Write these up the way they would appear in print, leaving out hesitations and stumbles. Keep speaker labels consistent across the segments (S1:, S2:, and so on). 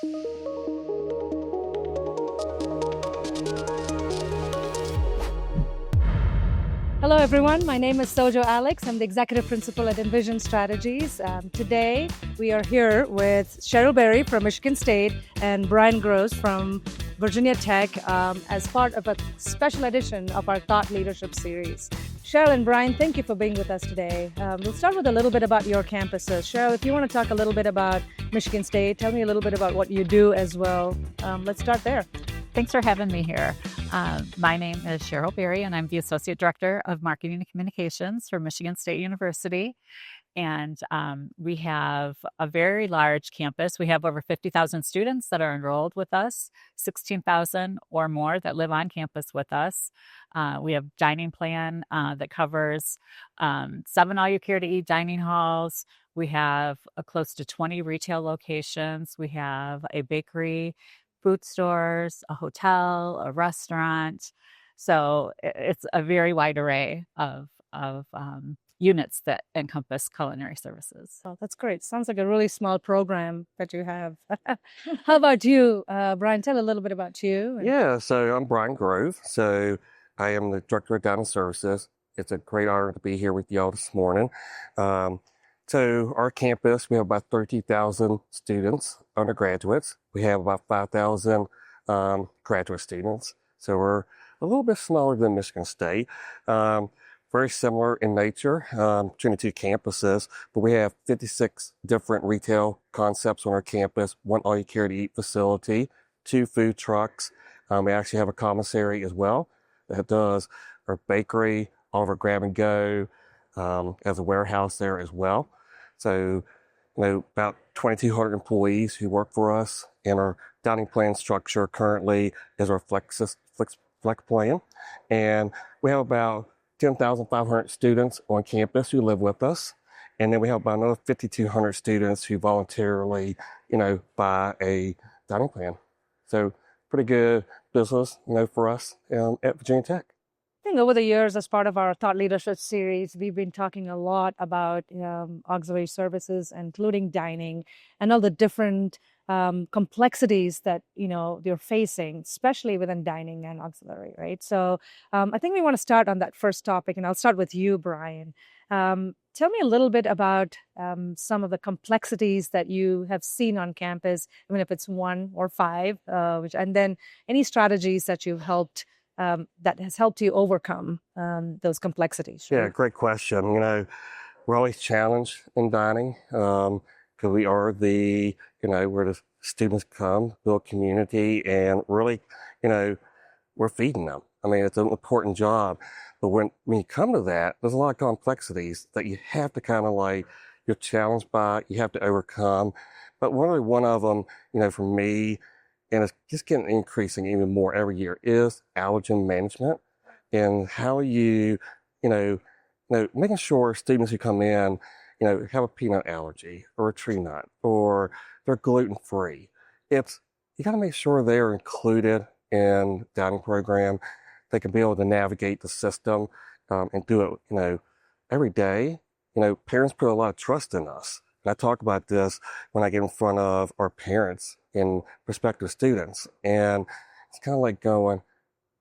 S1: Hello, everyone. My name is Sojo Alex. I'm the Executive Principal at Envision Strategies. Today, we are here with Cheryl Berry from Michigan State and Brian Gross from Virginia Tech as part of a special edition of our Thought Leadership Series. Cheryl and Brian, thank you for being with us today. We'll start with a little bit about your campuses. Cheryl, if you want to talk a little bit about Michigan State, tell me a little bit about what you do as well. Let's start there.
S2: Thanks for having me here. My name is Cheryl Berry, and I'm the Associate Director of Marketing and Communications for Michigan State University. And we have a very large campus. We have over 50,000 students that are enrolled with us, 16,000 or more that live on campus with us. We have a dining plan that covers 7 all-you-care-to-eat dining halls. We have close to 20 retail locations. We have a bakery, food stores, a hotel, a restaurant. So it's a very wide array of units that encompass culinary services.
S1: Oh, that's great. Sounds like a really small program that you have. How about you, Brian? Tell a little bit about you.
S3: Yeah, so I'm Brian Grove. So I am the Director of Dining Services. It's a great honor to be here with y'all this morning. So our campus, we have about 30,000 students, undergraduates. We have about 5,000 graduate students. So we're a little bit smaller than Michigan State. Very similar in nature between the two campuses, but we have 56 different retail concepts on our campus, 1 all-you-care-to-eat facility, 2 food trucks. We actually have a commissary as well that does our bakery, all of our grab and go, as a warehouse there as well. So, about 2,200 employees who work for us, and our dining plan structure currently is our flex plan. And we have about 10,500 students on campus who live with us. And then we have about another 5,200 students who voluntarily, buy a dining plan. So pretty good business, for us at Virginia Tech.
S1: I think over the years, as part of our Thought Leadership Series, we've been talking a lot about auxiliary services, including dining, and all the different complexities that you're facing, especially within dining and auxiliary, right? So I think we want to start on that first topic, and I'll start with you, Brian. Tell me a little bit about some of the complexities that you have seen on campus, even if it's 1 or 5, and then any strategies that you've helped that has helped you overcome those complexities. Right?
S3: Yeah, great question. We're always challenged in dining because we are where the students come, build community, and really, we're feeding them. I mean, it's an important job. But when you come to that, there's a lot of complexities that you have to you're challenged by, you have to overcome. But one of them, for me, and it's just getting increasing even more every year, is allergen management, and how making sure students who come in, have a peanut allergy or a tree nut or they're gluten-free. You got to make sure they're included in the dining program. They can be able to navigate the system and do it, every day. Parents put a lot of trust in us. And I talk about this when I get in front of our parents and prospective students. And it's kind of like going,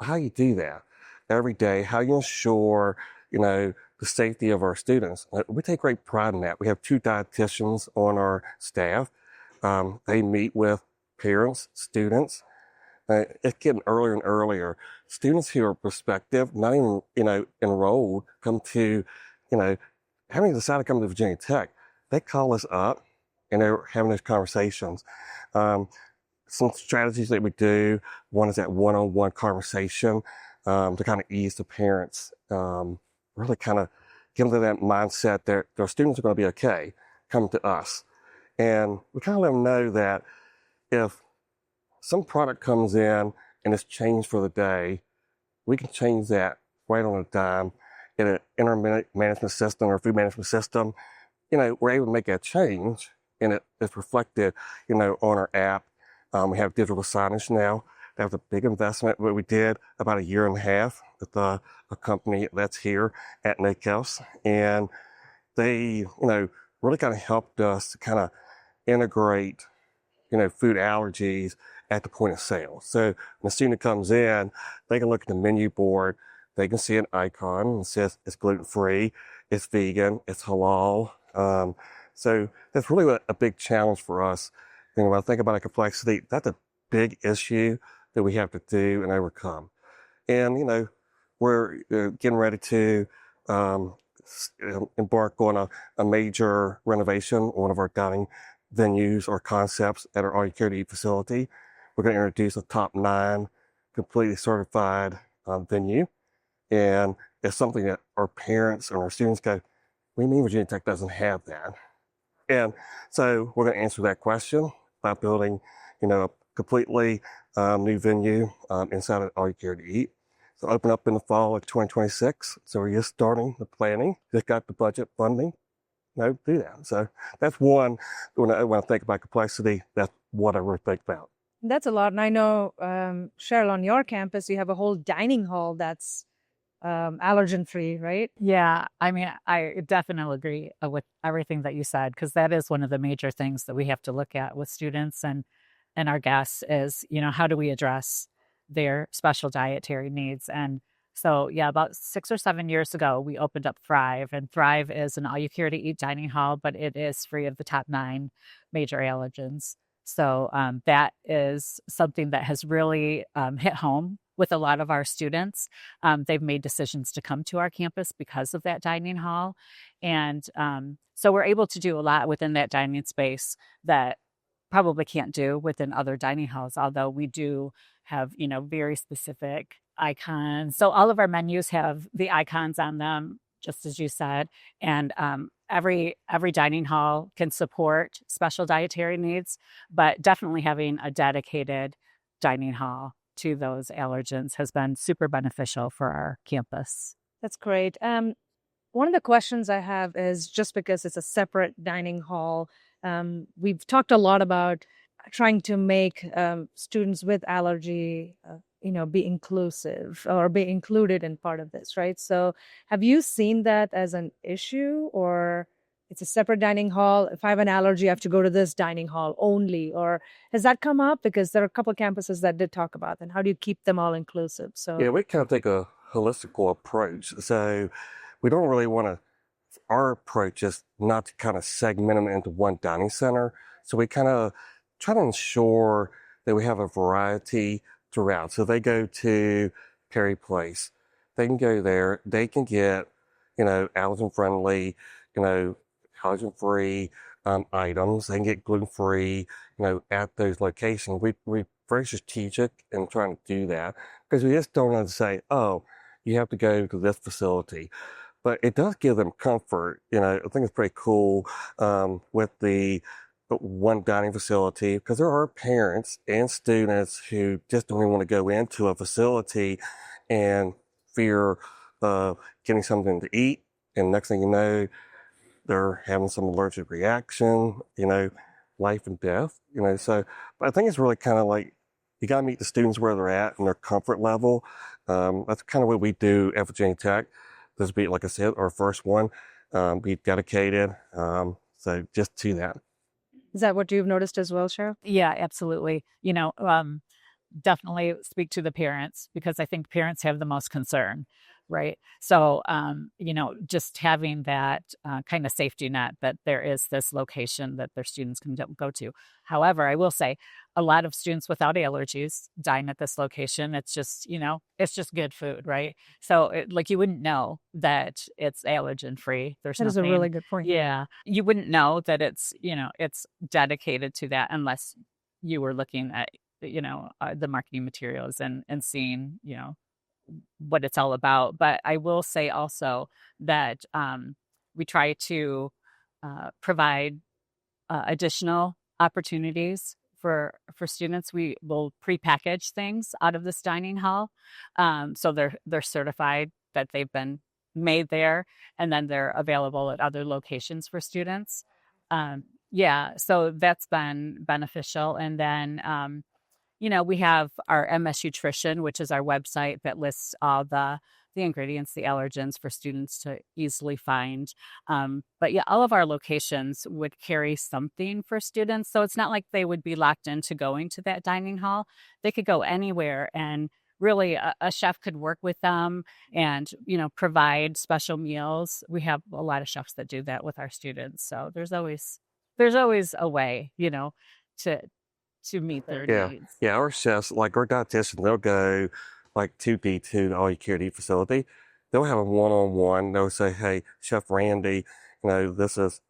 S3: how you do that every day, how you ensure, the safety of our students. We take great pride in that. We have 2 dietitians on our staff. They meet with parents, students. It's getting earlier and earlier. Students who are prospective, not even, enrolled, come to, having decided to come to Virginia Tech, they call us up and they're having those conversations. Some strategies that we do, one is that one-on-one conversation to kind of ease the parents, really kind of get them to that mindset that their students are going to be okay, come to us. And we kind of let them know that if some product comes in and it's changed for the day, we can change that right on a dime in an intermittent management system or food management system. We're able to make that change, and it's reflected, on our app. We have digital signage now. That was a big investment that we did about 1.5 years with a company that's here at NACUFS. And they, really kind of helped us to kind of integrate, food allergies at the point of sale. So when a student comes in, they can look at the menu board, they can see an icon that says it's gluten-free, it's vegan, it's halal. So that's really a big challenge for us. When I think about a complexity, that's a big issue that we have to do and overcome. And, we're getting ready to embark on a major renovation on one of our dining venues or concepts at our all you care to eat facility. We're going to introduce a top 9 completely certified venue. And it's something that our parents and our students go, we mean Virginia Tech doesn't have that. And so we're going to answer that question by building, a completely new venue inside of all you care to eat. So open up in the fall of 2026. So we're just starting the planning. Just got the budget funding. Do that. So that's one. When I think about complexity, that's what I really think about.
S1: That's a lot. And I know, Cheryl, on your campus, you have a whole dining hall that's allergen-free, right?
S2: Yeah, I mean, I definitely agree with everything that you said, because that is one of the major things that we have to look at with students and our guests is, how do we address their special dietary needs? And so, yeah, about 6 or 7 years ago, we opened up Thrive, and Thrive is an all-you-care-to-eat dining hall, but it is free of the top 9 major allergens. So that is something that has really hit home with a lot of our students. They've made decisions to come to our campus because of that dining hall. And so we're able to do a lot within that dining space that probably can't do within other dining halls, although we do have, very specific icons. So all of our menus have the icons on them, just as you said. And every dining hall can support special dietary needs, but definitely having a dedicated dining hall to those allergens has been super beneficial for our campus.
S1: That's great. One of the questions I have is, just because it's a separate dining hall, we've talked a lot about trying to make students with allergy, be inclusive or be included in part of this, right? So have you seen that as an issue, or it's a separate dining hall? If I have an allergy, I have to go to this dining hall only, or has that come up? Because there are a couple of campuses that did talk about that. How do you keep them all inclusive? So
S3: yeah, we kind of take a holistic approach. So we don't really want to, our approach is not to kind of segment them into one dining center. So we kind of try to ensure that we have a variety throughout. So they go to Perry Place, they can go there, they can get, allergen friendly, allergen free items. They can get gluten free, at those locations. We're very strategic in trying to do that, because we just don't want to say, oh, you have to go to this facility. But it does give them comfort. I think it's pretty cool with the one dining facility, because there are parents and students who just don't even want to go into a facility and fear getting something to eat. And next thing you know, they're having some allergic reaction, life and death, So, but I think it's really kind of like, you got to meet the students where they're at and their comfort level. That's kind of what we do at Virginia Tech. This will be, like I said, our first one, be dedicated. So just to that.
S1: is that what you've noticed as well, Cheryl?
S2: Yeah, absolutely. Definitely speak to the parents, because I think parents have the most concern, right? So, just having that kind of safety net that there is this location that their students can go to. However, I will say a lot of students without allergies dine at this location. It's just, it's just good food, right? So you wouldn't know that it's allergen free. There's
S1: That is a
S2: nothing.
S1: really good point.
S2: Yeah. You wouldn't know that it's, it's dedicated to that unless you were looking at, the marketing materials and seeing, what it's all about. But I will say also that we try to provide additional opportunities for students. We will prepackage things out of this dining hall, so they're certified that they've been made there, and then they're available at other locations for students. So that's been beneficial. And then we have our MS Nutrition, which is our website that lists all the the ingredients, the allergens for students to easily find. But yeah, all of our locations would carry something for students. So it's not like they would be locked into going to that dining hall. They could go anywhere, and really a chef could work with them and, provide special meals. We have a lot of chefs that do that with our students. So there's always a way, to meet their
S3: Yeah,
S2: needs.
S3: yeah. Our chefs, like our dietitian, they'll go like to B2, the all you care to eat facility. They'll have a one-on-one. They'll say, "Hey, Chef Randy, this is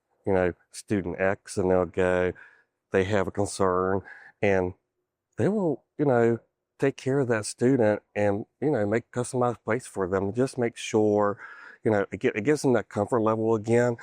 S3: student X," and they'll go. They have a concern, and they will take care of that student and make customized plates for them. Just make sure it gives them that comfort level again,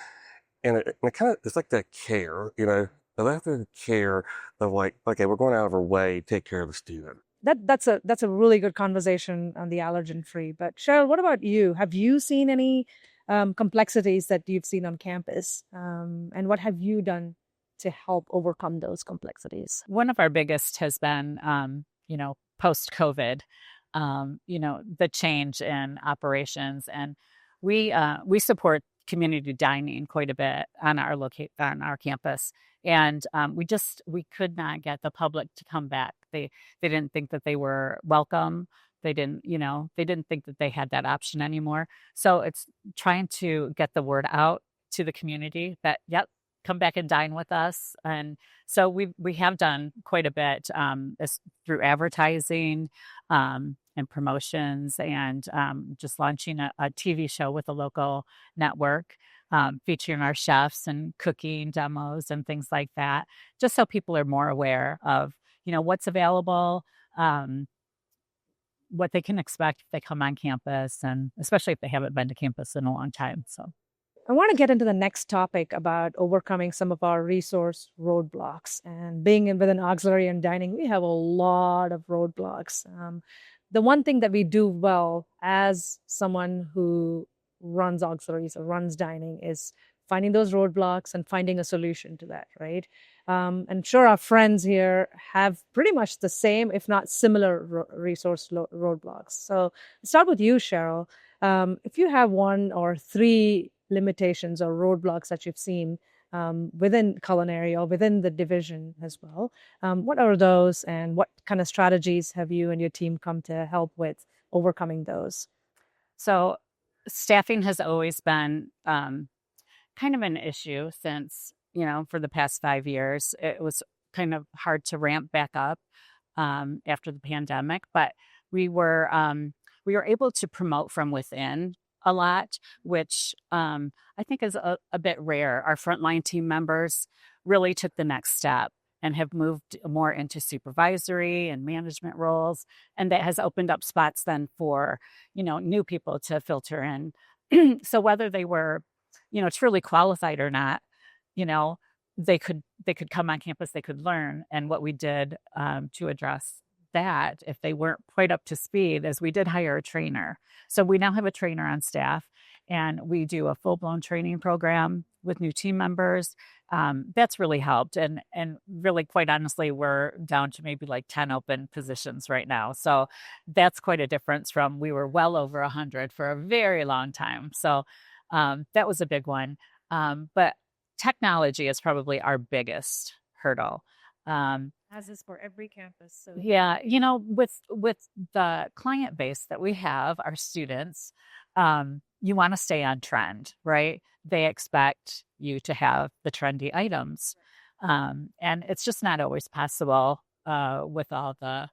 S3: and it kind of it's like that care, they have to care of like, okay, we're going out of our way to take care of the student.
S1: That's a really good conversation on the allergen free. But Cheryl, what about you? Have you seen any complexities that you've seen on campus, and what have you done to help overcome those complexities?
S2: One of our biggest has been, post COVID, the change in operations, and we support community dining quite a bit on our campus, and we could not get the public to come back. They didn't think that they were welcome. They didn't think that they had that option anymore. So it's trying to get the word out to the community that, yep, come back and dine with us. And so we have done quite a bit through advertising and promotions, and just launching a TV show with a local network, featuring our chefs and cooking demos and things like that, just so people are more aware of what's available, what they can expect if they come on campus, and especially if they haven't been to campus in a long time. So
S1: I want to get into the next topic about overcoming some of our resource roadblocks. And being within auxiliary and dining, we have a lot of roadblocks. The one thing that we do well as someone who runs auxiliaries or runs dining is finding those roadblocks and finding a solution to that, right? And sure, our friends here have pretty much the same, if not similar, resource roadblocks. So let's start with you, Cheryl. If you have one or three limitations or roadblocks that you've seen within culinary or within the division as well, what are those, and what kind of strategies have you and your team come to help with overcoming those?
S2: So staffing has always been kind of an issue since, for the past 5 years. It was kind of hard to ramp back up after the pandemic, but we were able to promote from within a lot, which I think is a bit rare. Our frontline team members really took the next step and have moved more into supervisory and management roles. And that has opened up spots then for, new people to filter in. So whether they were, truly qualified or not, they could come on campus, they could learn. And what we did to address that, if they weren't quite up to speed, is we did hire a trainer. So we now have a trainer on staff, and we do a full-blown training program with new team members. That's really helped. And really, quite honestly, we're down to maybe like 10 open positions right now. So that's quite a difference from we were well over 100 for a very long time. So that was a big one. But technology is probably our biggest hurdle.
S1: As is for every campus. So
S2: Yeah, with the client base that we have, our students, you want to stay on trend, right? They expect you to have the trendy items. And it's just not always possible with all the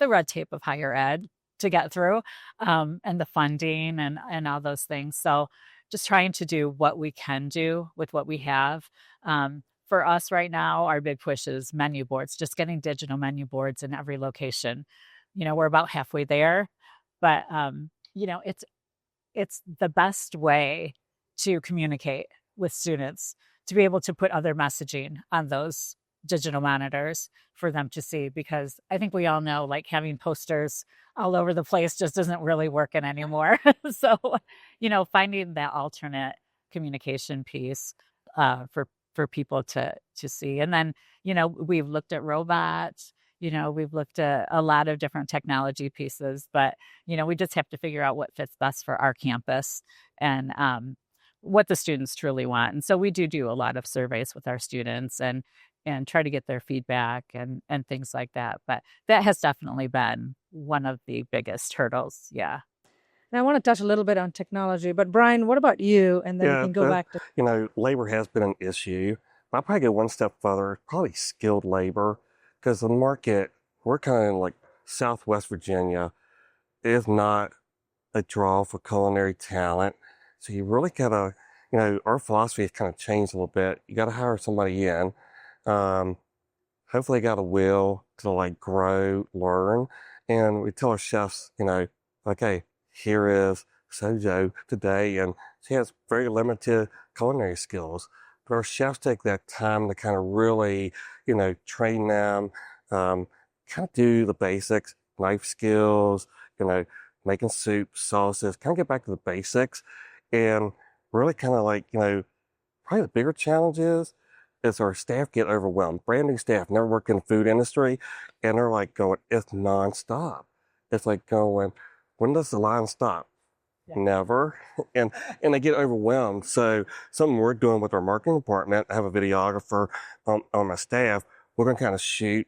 S2: red tape of higher ed to get through, and the funding and all those things. So just trying to do what we can do with what we have. For us right now, our big push is menu boards, just getting digital menu boards in every location. We're about halfway there, but it's the best way to communicate with students, to be able to put other messaging on those digital monitors for them to see, because I think we all know, like, having posters all over the place just isn't really working anymore. So, finding that alternate communication piece for people to see. And then, we've looked at robots, we've looked at a lot of different technology pieces, but, we just have to figure out what fits best for our campus and what the students truly want. And so we do a lot of surveys with our students and try to get their feedback and things like that. But that has definitely been one of the biggest hurdles. Yeah.
S1: Now, I want to touch a little bit on technology, but Brian, what about you? And then we can go back to.
S3: Labor has been an issue. I'll probably go one step further, probably skilled labor, because the market, we're kind of like Southwest Virginia, is not a draw for culinary talent. So you really gotta, our philosophy has kind of changed a little bit. You gotta hire somebody in. Hopefully they got a will to like grow, learn. And we tell our chefs, okay, here is Sojo today, and she has very limited culinary skills. But our chefs take that time to kind of really, train them, kind of do the basics, knife skills, making soup, sauces, kind of get back to the basics, and really kind of like, probably the bigger challenge is our staff get overwhelmed. Brand new staff, never worked in the food industry, and they're like going, it's nonstop. It's like going, when does the line stop? Yeah. Never. And they get overwhelmed. So something we're doing with our marketing department, I have a videographer on my staff. We're going to kind of shoot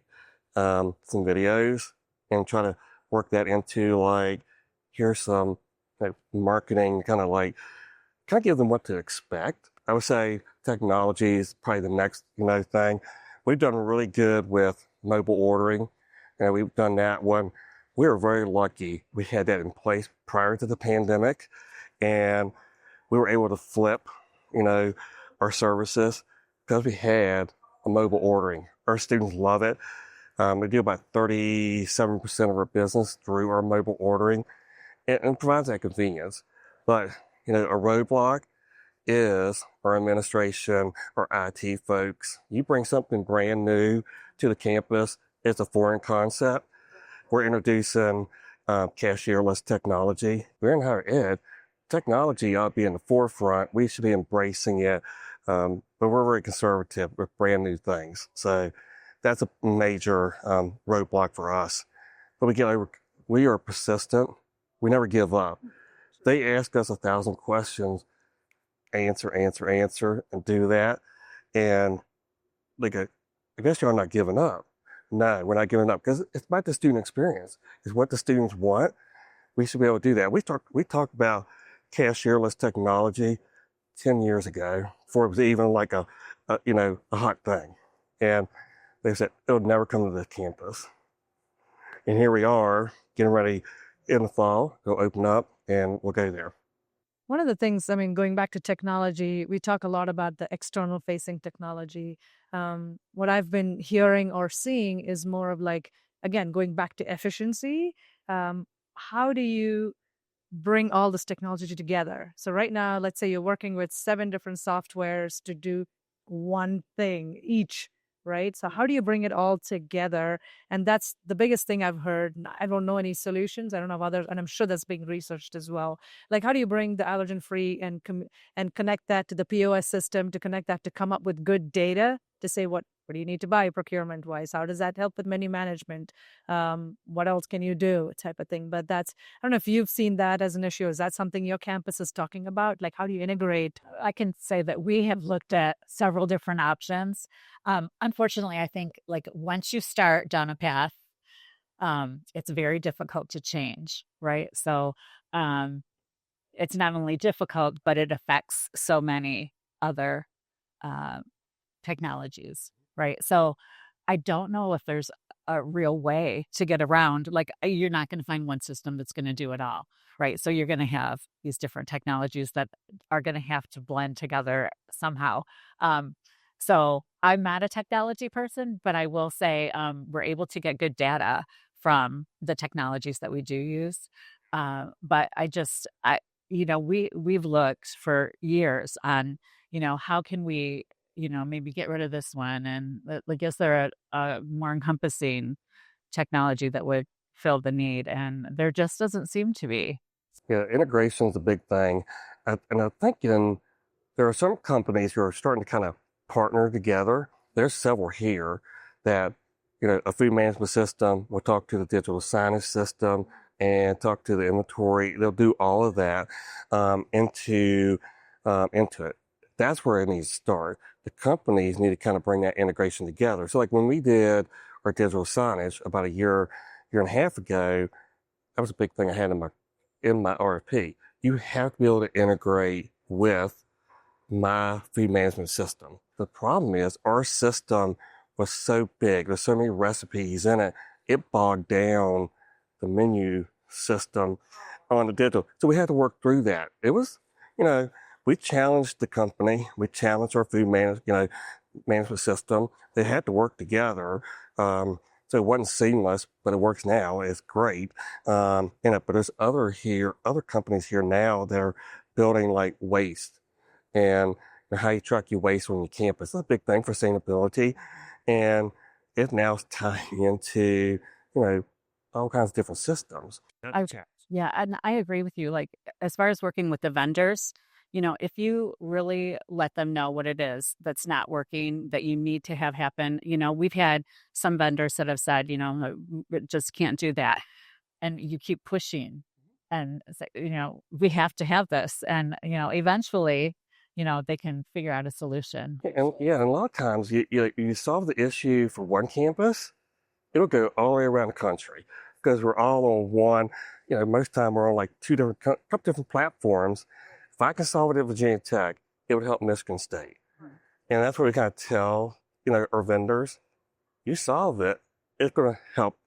S3: some videos and try to work that into like, here's some marketing, kind of give them what to expect. I would say technology is probably the next, thing. We've done really good with mobile ordering, and we've done that one. We were very lucky. We had that in place prior to the pandemic, and we were able to flip, our services because we had a mobile ordering. Our students love it. We do about 37% of our business through our mobile ordering, and provides that convenience. But, a roadblock is our administration, our IT folks. You bring something brand new to the campus, it's a foreign concept. We're introducing cashierless technology. We're in higher ed. Technology ought to be in the forefront. We should be embracing it. But we're very conservative with brand new things. So that's a major roadblock for us. But we are persistent. We never give up. They ask us 1,000 questions, answer, and do that. And they go, I guess you're not giving up. No, we're not giving up because it's about the student experience. It's what the students want. We should be able to do that. We talked about cashierless technology 10 years ago before it was even like a hot thing. And they said it would never come to the campus. And here we are getting ready in the fall, go open up, and we'll go there.
S1: One of the things, going back to technology, we talk a lot about the external facing technology. What I've been hearing or seeing is more of like, again, going back to efficiency. How do you bring all this technology together? So right now, let's say you're working with 7 different softwares to do one thing each, right? So how do you bring it all together? And that's the biggest thing I've heard. I don't know any solutions. I don't know of others, and I'm sure that's being researched as well. Like, how do you bring the allergen-free and connect that to the POS system, to connect that to come up with good data to say what do you need to buy procurement-wise? How does that help with menu management? What else can you do, type of thing? But I don't know if you've seen that as an issue. Is that something your campus is talking about? Like, how do you integrate?
S2: I can say that we have looked at several different options. Unfortunately, I think like once you start down a path, it's very difficult to change, right? So it's not only difficult, but it affects so many other technologies, right? So I don't know if there's a real way to get around. Like, you're not going to find one system that's going to do it all, right? So you're going to have these different technologies that are going to have to blend together somehow. So I'm not a technology person, but I will say we're able to get good data from the technologies that we do use. But we've looked for years on, how can we, maybe get rid of this one, and like, is there a more encompassing technology that would fill the need? And there just doesn't seem to be.
S3: Yeah, integration is a big thing. And I'm thinking there are some companies who are starting to kind of partner together. There's several here that a food management system will talk to the digital signage system and talk to the inventory. They'll do all of that into it. That's where it needs to start. The companies need to kind of bring that integration together. So like when we did our digital signage about a year and a half ago, that was a big thing I had in my RFP. You have to be able to integrate with my food management system. The problem is our system was so big. There's so many recipes in it. It bogged down the menu system on the digital. So we had to work through that. It was, we challenged the company. We challenged our management system. They had to work together. So it wasn't seamless, but it works now. It's great. But there's other companies here now that are building like waste and how you track your waste on your campus. It's a big thing for sustainability. And it now is tying into, all kinds of different systems.
S2: Yeah, and I agree with you. Like, as far as working with the vendors, if you really let them know what it is that's not working, that you need to have happen, we've had some vendors that have said, just can't do that. And you keep pushing and say, we have to have this. And, eventually, they can figure out a solution.
S3: And a lot of times you solve the issue for one campus, it'll go all the way around the country because we're all on one, most time we're on like couple different platforms. If I can solve it at Virginia Tech, it would help Michigan State. And that's what we kind of tell, our vendors, you solve it, it's going to help,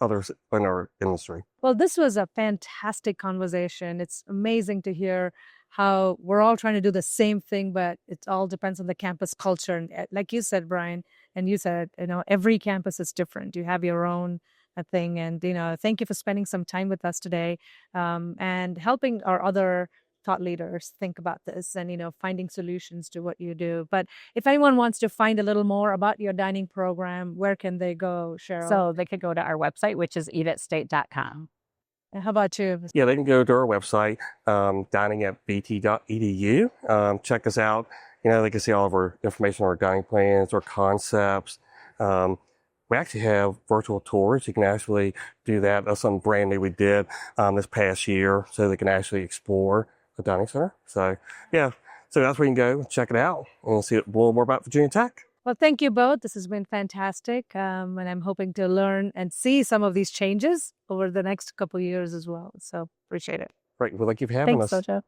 S3: others in our industry.
S1: Well, this was a fantastic conversation. It's amazing to hear how we're all trying to do the same thing, but it all depends on the campus culture. And like you said, Brian, and you said, every campus is different. You have your own thing. And, thank you for spending some time with us today and helping our other thought leaders think about this and, finding solutions to what you do. But if anyone wants to find a little more about your dining program, where can they go, Cheryl?
S2: So they could go to our website, which is eatatstate.com.
S1: And how about you?
S3: Yeah, they can go to our website, dining@bt.edu. Check us out. They can see all of our information on our dining plans, our concepts. We actually have virtual tours. You can actually do that. That's something brand new we did this past year, so they can actually explore the dining center. So, so that's where you can go and check it out and see a little more about Virginia Tech.
S1: Well, thank you both. This has been fantastic. And I'm hoping to learn and see some of these changes over the next couple of years as well. So appreciate it.
S3: Great. Well, thank you for having us.
S1: Thanks, Sojo.